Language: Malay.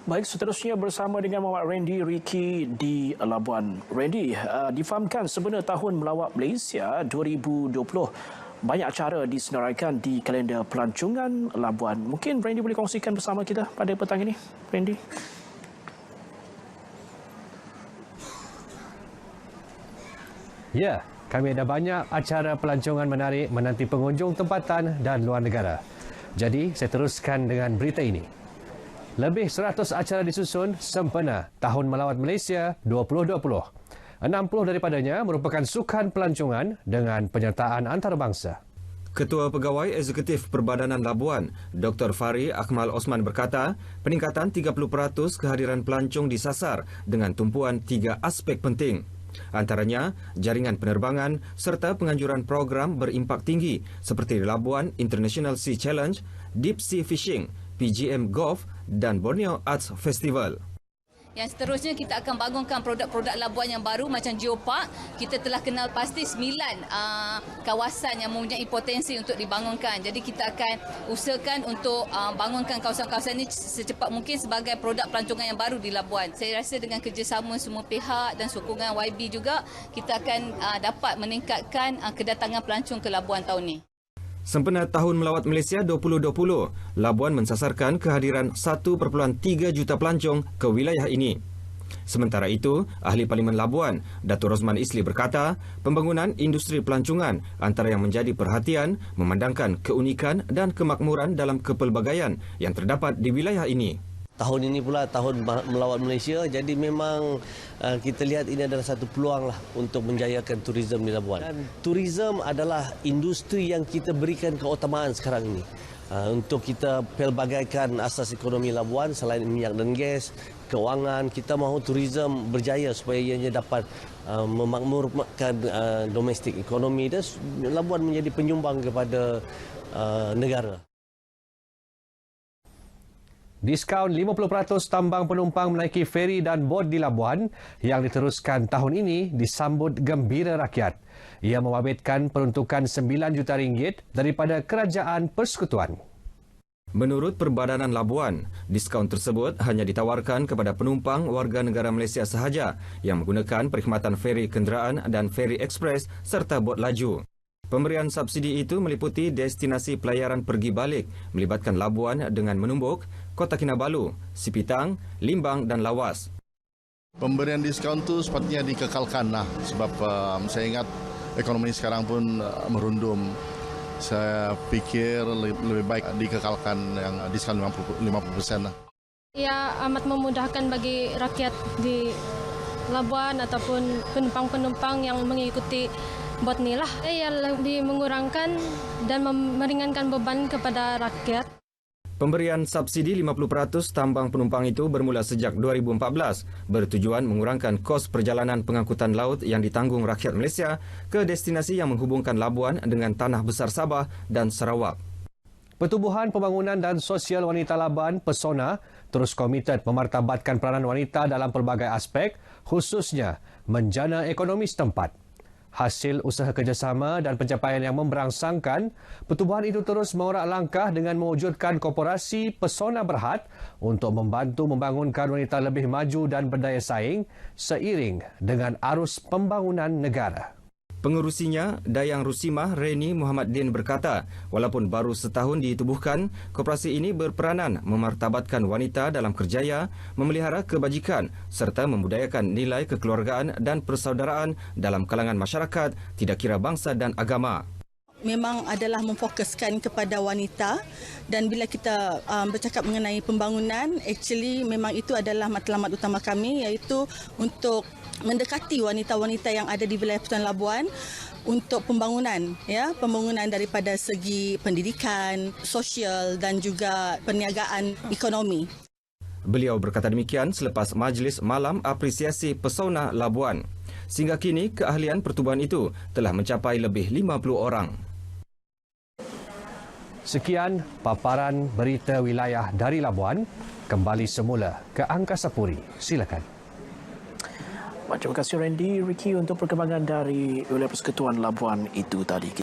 Baik, seterusnya bersama dengan Muhammad Randy Ricky di Labuan. Randy, difahamkan sebenarnya tahun melawat Malaysia 2020 banyak acara disenaraikan di kalender pelancongan Labuan. Mungkin Randy boleh kongsikan bersama kita pada petang ini, Randy? Ya, kami ada banyak acara pelancongan menarik menanti pengunjung tempatan dan luar negara. Jadi, saya teruskan dengan berita ini. Lebih 100 acara disusun sempena Tahun Melawat Malaysia 2020. 60 daripadanya merupakan sukan pelancongan dengan penyertaan antarabangsa. Ketua Pegawai Eksekutif Perbadanan Labuan, Dr. Fari Akmal Osman berkata, peningkatan 30% kehadiran pelancong disasar dengan tumpuan 3 aspek penting. Antaranya, jaringan penerbangan serta penganjuran program berimpak tinggi seperti Labuan International Sea Challenge, Deep Sea Fishing, PGM Golf dan Borneo Arts Festival. Yang seterusnya kita akan bangunkan produk-produk Labuan yang baru macam Geopark. Kita telah kenal pasti 9 kawasan yang mempunyai potensi untuk dibangunkan. Jadi kita akan usahakan untuk bangunkan kawasan-kawasan ini secepat mungkin sebagai produk pelancongan yang baru di Labuan. Saya rasa dengan kerjasama semua pihak dan sokongan YB juga, kita akan dapat meningkatkan kedatangan pelancong ke Labuan tahun ini. Sempena Tahun Melawat Malaysia 2020, Labuan mensasarkan kehadiran 1.3 juta pelancong ke wilayah ini. Sementara itu, Ahli Parlimen Labuan, Datuk Rosman Isli berkata, pembangunan industri pelancongan antara yang menjadi perhatian memandangkan keunikan dan kemakmuran dalam kepelbagaian yang terdapat di wilayah ini. Tahun ini pula Tahun Melawat Malaysia, jadi memang kita lihat ini adalah satu peluang lah untuk menjayakan turisme di Labuan. Dan turisme adalah industri yang kita berikan keutamaan sekarang ini. Untuk kita pelbagaikan asas ekonomi Labuan selain minyak dan gas, keuangan, kita mahu turisme berjaya supaya ianya dapat memakmurkan domestik ekonomi dan Labuan menjadi penyumbang kepada negara. Diskaun 50% tambang penumpang menaiki feri dan bot di Labuan yang diteruskan tahun ini disambut gembira rakyat. Ia membabitkan peruntukan RM9 juta daripada Kerajaan Persekutuan. Menurut Perbadanan Labuan, diskaun tersebut hanya ditawarkan kepada penumpang warga negara Malaysia sahaja yang menggunakan perkhidmatan feri kenderaan dan feri ekspres serta bot laju. Pemberian subsidi itu meliputi destinasi pelayaran pergi balik melibatkan Labuan dengan Menumbuk, Kota Kinabalu, Sipitang, Limbang dan Lawas. Pemberian diskaun itu sepatutnya dikekalkan lah sebab saya ingat ekonomi sekarang pun merundum. Saya pikir lebih baik dikekalkan yang diskaun 50% lah. Ia amat memudahkan bagi rakyat di Labuan ataupun penumpang-penumpang yang mengikuti bot ni lah. Ia lebih mengurangkan dan meringankan beban kepada rakyat. Pemberian subsidi 50% tambang penumpang itu bermula sejak 2014 bertujuan mengurangkan kos perjalanan pengangkutan laut yang ditanggung rakyat Malaysia ke destinasi yang menghubungkan Labuan dengan tanah besar Sabah dan Sarawak. Pertubuhan Pembangunan dan Sosial Wanita Labuan, Pesona, terus komited memartabatkan peranan wanita dalam pelbagai aspek, khususnya menjana ekonomi setempat. Hasil usaha kerjasama dan pencapaian yang memberangsangkan, pertubuhan itu terus mengorak langkah dengan mewujudkan korporasi Pesona Berhad untuk membantu membangunkan wanita lebih maju dan berdaya saing seiring dengan arus pembangunan negara. Pengerusinya, Dayang Rusimah Reni Muhammad Din berkata, walaupun baru setahun ditubuhkan, koperasi ini berperanan memartabatkan wanita dalam kerjaya, memelihara kebajikan serta membudayakan nilai kekeluargaan dan persaudaraan dalam kalangan masyarakat, tidak kira bangsa dan agama. Memang adalah memfokuskan kepada wanita dan bila kita bercakap mengenai pembangunan, actually memang itu adalah matlamat utama kami iaitu untuk mendekati wanita-wanita yang ada di wilayah Persekutuan Labuan untuk pembangunan, ya, pembangunan daripada segi pendidikan, sosial dan juga perniagaan ekonomi. Beliau berkata demikian selepas Majlis Malam Apresiasi Pesona Labuan. Sehingga kini keahlian pertubuhan itu telah mencapai lebih 50 orang. Sekian paparan berita wilayah dari Labuan. Kembali semula ke Angkasa Puri. Silakan. Terima kasih Randy Ricky untuk perkembangan dari wilayah Persekutuan Labuan itu tadi.